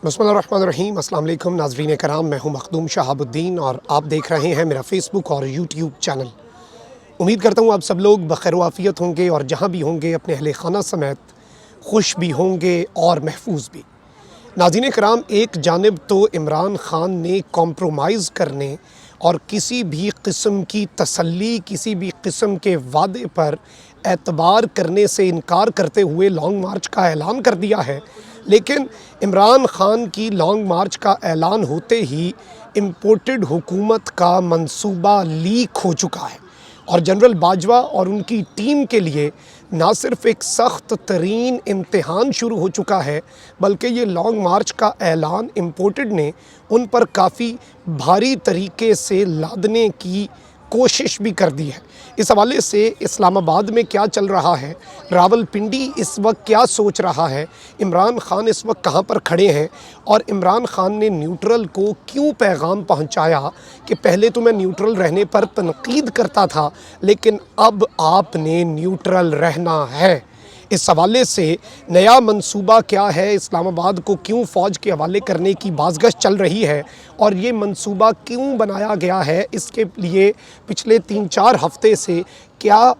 बिस्मिल्लाहिर्रहमानिर्रहीम। अस्सलाम वालेकुम नाज़रीन कराम, मैं हूं मखदूम शहाबुद्दीन और आप देख रहे हैं मेरा फ़ेसबुक और यूट्यूब चैनल। उम्मीद करता हूं आप सब लोग बखैर वाफ़ियत होंगे और जहां भी होंगे अपने अहले खाना समेत खुश भी होंगे और महफूज भी। नाज़रीन कराम, एक जानिब तो इमरान ख़ान ने कॉम्प्रोमाइज़ करने और किसी भी किस्म की तसल्ली, किसी भी किस्म के वादे पर एतबार करने से इनकार करते हुए लॉन्ग मार्च का ऐलान कर दिया है। लेकिन इमरान ख़ान की लॉन्ग मार्च का ऐलान होते ही इम्पोर्टेड हुकूमत का मंसूबा लीक हो चुका है और जनरल बाजवा और उनकी टीम के लिए ना सिर्फ एक सख्त तरीन इम्तिहान शुरू हो चुका है, बल्कि ये लॉन्ग मार्च का ऐलान इम्पोर्टेड ने उन पर काफ़ी भारी तरीके से लादने की कोशिश भी कर दी है। इस हवाले से इस्लामाबाद में क्या चल रहा है, रावलपिंडी इस वक्त क्या सोच रहा है, इमरान ख़ान इस वक्त कहाँ पर खड़े हैं और इमरान ख़ान ने न्यूट्रल को क्यों पैगाम पहुँचाया कि पहले तो मैं न्यूट्रल रहने पर तनकीद करता था लेकिन अब आपने न्यूट्रल रहना है। इस हवाले से नया मंसूबा क्या है, इस्लामाबाद को क्यों फ़ौज के हवाले करने की बाज़गश चल रही है और ये मंसूबा क्यों बनाया गया है, इसके लिए पिछले 3-4 हफ़्ते से क्या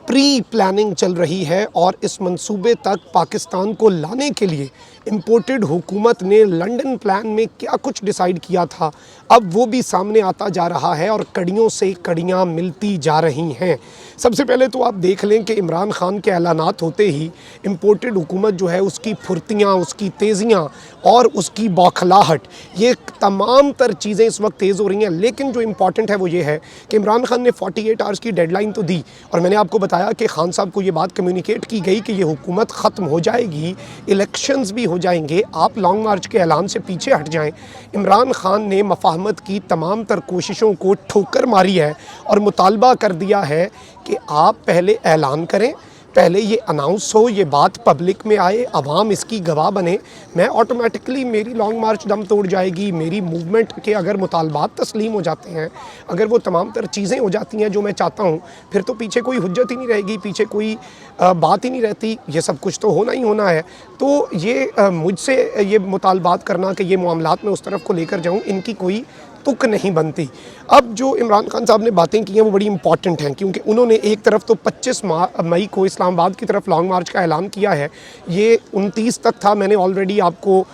प्री प्लानिंग चल रही है और इस मंसूबे तक पाकिस्तान को लाने के लिए इम्पोर्टेड हुकूमत ने लंदन प्लान में क्या कुछ डिसाइड किया था, अब वो भी सामने आता जा रहा है और कड़ियों से कड़ियाँ मिलती जा रही हैं। सबसे पहले तो आप देख लें कि इमरान ख़ान के ऐलानात होते ही इम्पोर्टेड हुकूमत जो है उसकी फुर्तियाँ, उसकी तेज़ियाँ और उसकी बौखलाहट, ये तमाम तर चीज़ें इस वक्त तेज़ हो रही हैं। लेकिन जो इम्पॉर्टेंट है वो ये है कि इमरान ख़ान ने 48 आवर्स की डेडलाइन तो दी और मैंने आपको बताया कि खान साहब को ये बात कम्युनिकेट की गई कि ये हुकूमत ख़त्म हो जाएगी, इलेक्शंस भी हो जाएंगे, आप लॉन्ग मार्च के ऐलान से पीछे हट जाएं। इमरान ख़ान ने मफाहमत की तमाम तर कोशिशों को ठोकर मारी है और मुतालबा कर दिया है कि आप पहले ऐलान करें, पहले ये अनाउंस हो, ये बात पब्लिक में आए, अवाम इसकी गवाह बने, मैं ऑटोमेटिकली मेरी लॉन्ग मार्च दम तोड़ जाएगी। मेरी मूवमेंट के अगर मुतालबात तस्लीम हो जाते हैं, अगर वो तमाम तर चीज़ें हो जाती हैं जो मैं चाहता हूँ, फिर तो पीछे कोई हुज्जत ही नहीं रहेगी, पीछे कोई बात ही नहीं रहती, ये सब कुछ तो होना ही होना है। तो ये मुझसे ये मुतालबात करना कि ये मामलात में उस तरफ को लेकर जाऊँ, इनकी कोई तुक नहीं बनती। अब जो इमरान खान साहब ने बातें की हैं वो बड़ी इंपॉर्टेंट हैं, क्योंकि उन्होंने एक तरफ तो 25 मई को इस्लामाबाद की तरफ लॉन्ग मार्च का ऐलान किया है, ये 29 तक था। मैंने ऑलरेडी आपको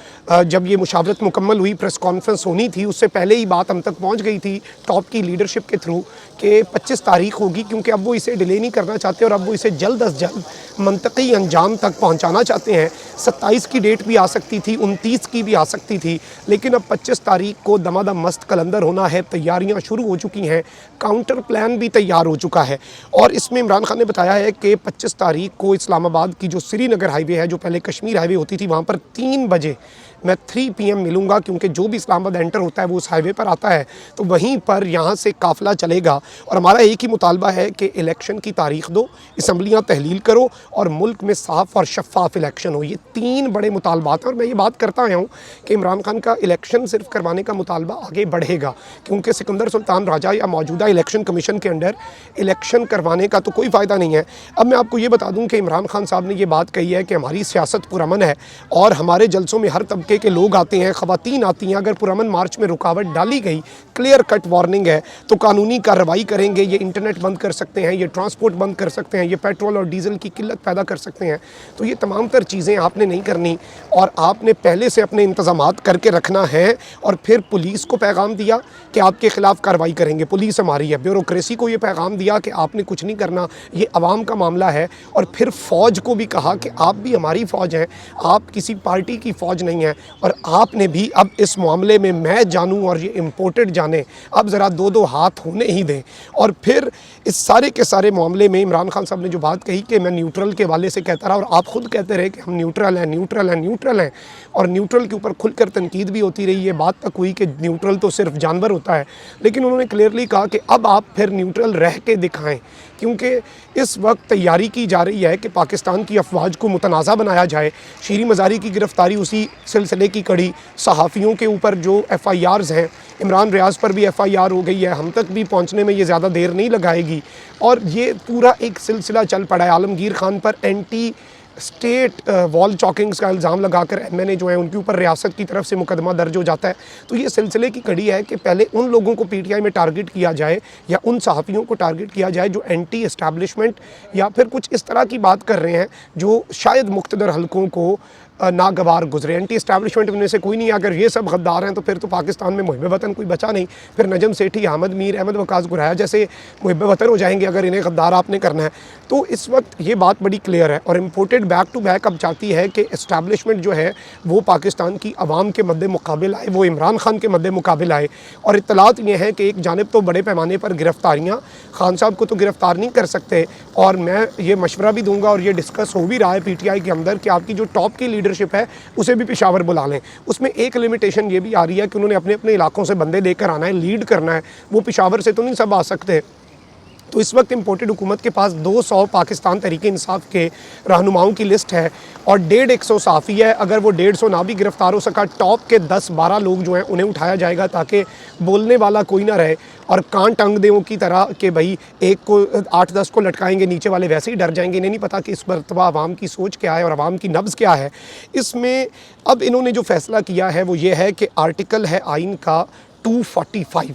जब ये मुशावरत मुकम्मल हुई, प्रेस कॉन्फ्रेंस होनी थी, उससे पहले ही बात हम तक पहुंच गई थी टॉप की लीडरशिप के थ्रू कि 25 तारीख होगी, क्योंकि अब वो इसे डिले नहीं करना चाहते और अब वो इसे जल्द अज जल्द मंतकी अंजाम तक पहुँचाना चाहते हैं। 27 की डेट भी आ सकती थी, 29 की भी आ सकती थी, लेकिन अब 25 तारीख को दमादम मस्त कलंदर होना है, तैयारियां शुरू हो चुकी हैं, काउंटर प्लान भी तैयार हो चुका है। और इसमें इमरान खान ने बताया है कि 25 तारीख को इस्लामाबाद की जो श्रीनगर हाईवे है, जो पहले कश्मीर हाईवे होती थी, वहाँ पर 3 बजे मैं 3 PM मिलूँगा, क्योंकि जो भी इस्लामाबाद एंटर होता है वो उस हाईवे पर आता है, तो वहीं पर यहाँ से काफ़िला चलेगा। और हमारा एक ही मुतालबा है कि इलेक्शन की तारीख दो, असम्बलियाँ तहलील करो और मुल्क में साफ़ और शफ़ाफ़ इलेक्शन हो। ये 3 बड़े मुतालबात हैं और मैं ये बात करता आया हूँ कि इमरान खान का इलेक्शन सिर्फ करवाने का मुतालबा आगे बढ़ेगा, क्योंकि सिकंदर सुल्तान राजा या मौजूदा इलेक्शन कमीशन के अंडर इलेक्शन करवाने का तो कोई फ़ायदा नहीं है। अब मैं आपको ये बता दूँ कि इमरान खान साहब ने ये बात कही है कि हमारी सियासत पुरअमन है और हमारे जलसों में हर तबके के लोग आते हैं, ख़वातीन आती हैं, अगर पुरअमन मार्च में रुकावट डाली गई, क्लियर कट वार्निंग है, तो कानूनी कार्रवाई करेंगे। ये इंटरनेट बंद कर सकते हैं, ये ट्रांसपोर्ट बंद कर सकते हैं, ये पेट्रोल और डीजल की किल्लत पैदा कर सकते हैं। तो ये तमाम तर चीज़ें आपने नहीं करनी और आपने पहले से अपने इंतज़ामात करके रखना है। और फिर पुलिस को पैगाम दिया कि आपके ख़िलाफ़ कार्रवाई करेंगे, पुलिस हमारी है। ब्यूरोक्रेसी को ये पैगाम दिया कि आपने कुछ नहीं करना, ये अवाम का मामला है। और फिर फ़ौज को भी कहा कि आप भी हमारी फ़ौज हैं, आप किसी पार्टी की फ़ौज नहीं हैं और आपने भी अब इस मामले में मैं जानूं और ये इम्पोर्टेड जाने, अब ज़रा 2-2 हाथ होने ही दें। और फिर इस सारे के सारे मामले में इमरान खान साहब ने जो बात कही कि मैं न्यूट्रल के वाले से कहता रहा और आप ख़ुद कहते रहे कि हम न्यूट्रल हैं, न्यूट्रल हैं, न्यूट्रल हैं, और न्यूट्रल के ऊपर खुलकर तनकीद भी होती रही। ये बात तक हुई कि न्यूट्रल तो सिर्फ जानवर होता है, लेकिन उन्होंने क्लियरली कहा कि अब आप फिर न्यूट्रल रह के दिखाएं, क्योंकि इस वक्त तैयारी की जा रही है कि पाकिस्तान की अफवाज को मुतनाज़ा बनाया जाए। शीरी मज़ारी की गिरफ़्तारी उसी सिलसिले की कड़ी, सहाफ़ियों के ऊपर जो FIRs हैं, इमरान रियाज़ पर भी FIR हो गई है, हम तक भी पहुंचने में ये ज़्यादा देर नहीं लगाएगी। और ये पूरा एक सिलसिला चल पड़ा है। आलमगीर ख़ान पर एंटी स्टेट वॉल चॉकिंग्स का इल्ज़ाम लगाकर MNA जो है उनके ऊपर रियासत की तरफ से मुकदमा दर्ज हो जाता है। तो ये सिलसिले की कड़ी है कि पहले उन लोगों को PTI में टारगेट किया जाए या उन सहाफ़ियों को टारगेट किया जाए जो एंटी एस्टैब्लिशमेंट या फिर कुछ इस तरह की बात कर रहे हैं जो शायद मुख्तदर हलकों को नागवार गुजरे। एंटी एस्टैब्लिशमेंट में से कोई नहीं है। अगर ये सब गद्दार हैं तो फिर तो पाकिस्तान में मुहिब वतन कोई बचा नहीं। फिर नजम सेठी, अहमद मीर, अहमद वकास गुराया जैसे मुहिब वतन हो जाएंगे अगर इन्हें गद्दार आपने करना है। तो इस वक्त ये बात बड़ी क्लियर है और इम्पोर्टेड बैक टू बैक अब चाहती है कि एस्टैब्लिशमेंट जो है वो पाकिस्तान की आवाम के मद्दे मुकाबिल आए, वो इमरान खान के मद्दे मुकाबिल आए। और इत्तलात ये है कि एक जानिब तो बड़े पैमाने पर गिरफ्तारियाँ, खान साहब को तो गिरफ्तार नहीं कर सकते और मैं ये मशवरा भी दूंगा और ये डिस्कस हो भी रहा है PTI के अंदर कि आपकी जो टॉप की लीडरशिप है उसे भी पेशावर बुला लें। उसमें एक लिमिटेशन ये भी आ रही है कि उन्होंने अपने अपने इलाकों से बंदे लेकर आना है, लीड करना है। वो पेशावर से तो नहीं सब आ सकते। तो इस वक्त इम्पोर्टेड हुकूमत के पास 200 पाकिस्तान तहरीक इंसाफ के रहनुमाओं की लिस्ट है और 150 सहाफ़ी है। अगर वो 150 ना भी गिरफ्तार हो सका, टॉप के 10-12 लोग जो हैं उन्हें उठाया जाएगा ताकि बोलने वाला कोई ना रहे और कान टंग दें की तरह कि भाई एक को 8-10 को लटकाएंगे, नीचे वाले वैसे ही डर जाएंगे। इन्हें नहीं पता कि इस मरतबा आवाम की सोच क्या है और आवाम की नब्ज़ क्या है। इसमें अब इन्होंने जो फ़ैसला किया है वो ये है कि आर्टिकल है आइन का 245,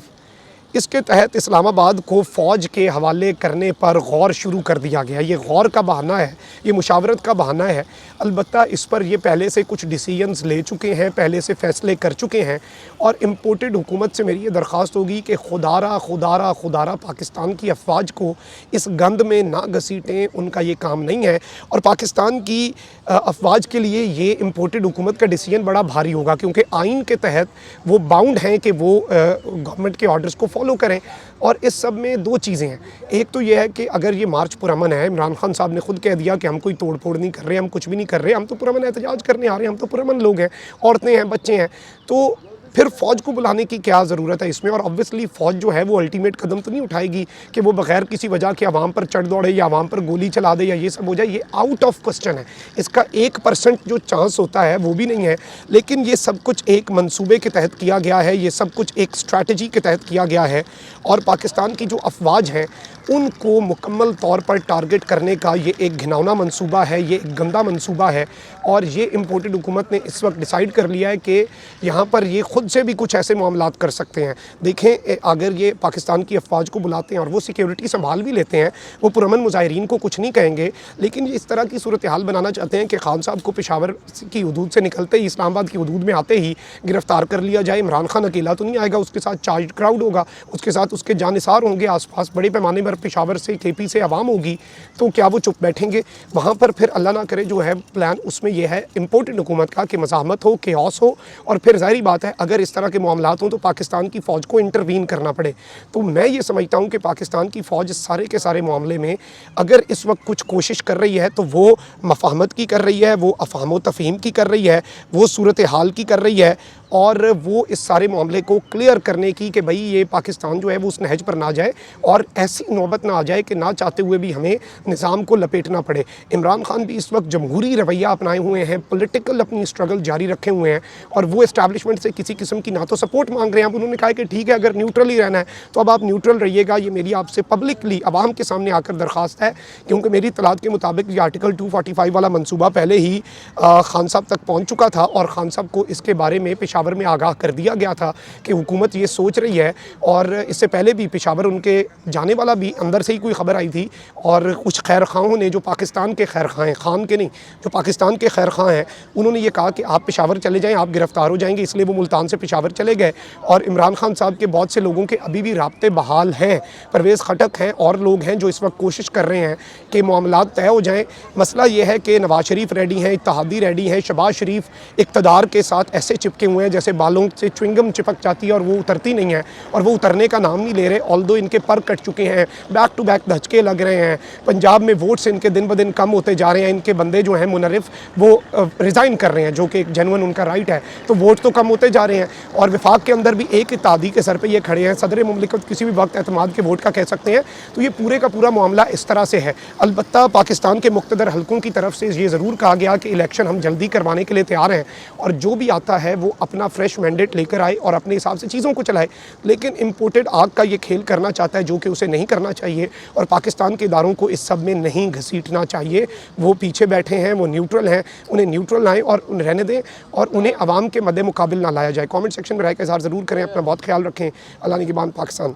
इसके तहत इस्लामाबाद को फ़ौज के हवाले करने पर गौर शुरू कर दिया गया। ये गौर का बहाना है, ये मुशावरत का बहाना है। अलबत्ता इस पर ये पहले से कुछ डिसीजंस ले चुके हैं, पहले से फ़ैसले कर चुके हैं और इम्पोर्टेड हुकूमत से मेरी ये दरख्वास्त होगी कि खुदारा खुदारा खुदारा पाकिस्तान की अफवाज को इस गंद में ना घसीटें, उनका ये काम नहीं है। और पाकिस्तान की अफवाज के लिए ये इम्पोर्टेड हुकूमत का डिसीजन बड़ा भारी होगा क्योंकि आइन के तहत वो बाउंड हैं कि वो गवर्नमेंट के ऑर्डर्स को फॉलो करें। और इस सब में दो चीज़ें हैं। एक तो ये है कि अगर ये मार्च पुरअमन है, इमरान खान साहब ने खुद कह दिया कि हम कोई तोड़ फोड़ नहीं कर रहे, हम कुछ भी नहीं कर रहे, हम तो पुरअमन एहतजाज करने आ रहे हैं, हम तो पुरअमन लोग हैं, औरतें हैं, बच्चे हैं, तो फिर फ़ौज को बुलाने की क्या ज़रूरत है इसमें। और ऑब्वियसली फ़ौज जो है वो अल्टीमेट कदम तो नहीं उठाएगी कि वो बग़ैर किसी वजह के आवाम पर चढ़ दौड़े या आवाम पर गोली चला दे या ये सब हो जाए। ये आउट ऑफ क्वेश्चन है। इसका 1% जो चांस होता है वो भी नहीं है। लेकिन ये सब कुछ एक मंसूबे के तहत किया गया है, ये सब कुछ एक स्ट्रैटेजी के तहत किया गया है और पाकिस्तान की जो अफवाज हैं उनको मुकम्मल तौर पर टारगेट करने का ये एक घिनौना मंसूबा है, ये एक गंदा मंसूबा है। और ये इम्पोर्टेड हुकूमत ने इस वक्त डिसाइड कर लिया है कि यहाँ पर ये ख़ुद से भी कुछ ऐसे मामलात कर सकते हैं। देखें, अगर ये पाकिस्तान की अफवाज को बुलाते हैं और वो सिक्योरिटी संभाल भी लेते हैं, वो पुरअमन मुजाहिरीन को कुछ नहीं कहेंगे, लेकिन ये इस तरह की सूरत हाल बनाना चाहते हैं कि खान साहब को पेशावर की हदूद से निकलते ही, इस्लामाबाद की हदूद में आते ही गिरफ़्तार कर लिया जाए। इमरान खान अकेला तो नहीं आएगा, उसके साथ चार्ज क्राउड होगा, उसके साथ उसके जानिसार होंगे, आसपास बड़े पैमाने पर पेशावर से, KP से आवाम होगी। तो क्या वो चुप बैठेंगे? वहाँ पर फिर अल्लाह ना करे जो है प्लान उसमें यह है इम्पोर्टेंट हुकूमत का कि मज़ाहमत हो, केओस हो और फिर ज़ाहिर बात है अगर इस तरह के मामलात हों तो पाकिस्तान की फ़ौज को इंटरवीन करना पड़े। तो मैं ये समझता हूँ कि पाकिस्तान की फ़ौज सारे के सारे मामले में अगर इस वक्त कुछ कोशिश कर रही है तो वो मफाहमत की कर रही है, वो अफ़हाम व तफ़हीम की कर रही है, वो सूरत हाल की कर रही है और वो इस सारे मामले को क्लियर करने की कि भाई ये पाकिस्तान जो है वो उस नहज पर ना जाए और ऐसी नौबत ना आ जाए कि ना चाहते हुए भी हमें निज़ाम को लपेटना पड़े। इमरान खान भी इस वक्त जमहूरी रवैया अपनाए हुए हैं, पॉलिटिकल अपनी स्ट्रगल जारी रखे हुए हैं और वो इस्टेब्लिशमेंट से किसी किस्म की ना तो सपोर्ट मांग रहे हैं। अब उन्होंने कहा कि ठीक है अगर न्यूट्रल ही रहना है तो अब आप न्यूट्रल रहिएगा। ये मेरी आपसे पब्लिकली आवाम के सामने आकर दरख्वास्त है क्योंकि मेरी इत्तलात के मुताबिक ये आर्टिकल 245 वाला मनसूबा पहले ही खान साहब तक पहुँच चुका था और खान साहब को इसके बारे में पेशावर में आगाह कर दिया गया था कि हुकूमत ये सोच रही है। और इससे पहले भी पेशावर उनके जाने वाला भी अंदर से ही कोई ख़बर आई थी और कुछ खैर खाओं ने जो पाकिस्तान के खैर खां हैं, खान के नहीं, जो पाकिस्तान के खैर खां हैं, उन्होंने ये कहा कि आप पेशावर चले जाएँ, आप गिरफ़्तार हो जाएंगे, इसलिए वो मुल्तान से पेशावर चले गए। और इमरान खान साहब के बहुत से लोगों के अभी भी राब्ते बहाल हैं, परवेज़ खटक हैं और लोग हैं जो इस वक्त कोशिश कर रहे हैं कि मामलात तय हो जाएँ। मसला ये है कि नवाज शरीफ रेडी हैं, इत्तेहादी रेडी हैं, शहबाज शरीफ इक़्तिदार के साथ ऐसे चिपके हुए हैं जैसे बालों से च्विंगम चिपक जाती है और वो उतरती नहीं है और वो उतरने का नाम नहीं ले रहे। ऑल्दो इनके पर कट चुके हैं, बैक टू बैक धचके लग रहे हैं, पंजाब में वोट्स इनके दिन ब दिन कम होते जा रहे हैं, इनके बंदे जो हैं मुनरिफ वो रिज़ाइन कर रहे हैं जो कि एक जेन्युइन उनका राइट है, तो वोट तो कम होते जा रहे हैं। और वफाक के अंदर भी एक इत्तेहादी के सर पर ये खड़े हैं, सदर मुमलिकत किसी भी वक्त एतमाद के वोट का कह सकते हैं। तो ये पूरे का पूरा मामला इस तरह से है। अलबत्ता पाकिस्तान के मुक़्तदर हलकों की तरफ से ये ज़रूर कहा गया कि इलेक्शन हम जल्दी करवाने के लिए तैयार हैं और जो भी आता है वो अपनी अपना फ्रेश मैंडेट लेकर आए और अपने हिसाब से चीज़ों को चलाए, लेकिन इम्पोर्टेड आग का ये खेल करना चाहता है जो कि उसे नहीं करना चाहिए और पाकिस्तान के इदारों को इस सब में नहीं घसीटना चाहिए। वो पीछे बैठे हैं, वो न्यूट्रल हैं, उन्हें न्यूट्रल लाएँ और रहने दें और उन्हें आवाम के मद्दे मुकाबिल ना लाया जाए। कमेंट सेक्शन में राय का इज़हार ज़रूर करें। अपना बहुत ख्याल रखें। अल्लाह निगहबान। पाकिस्तान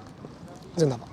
जिंदाबाद।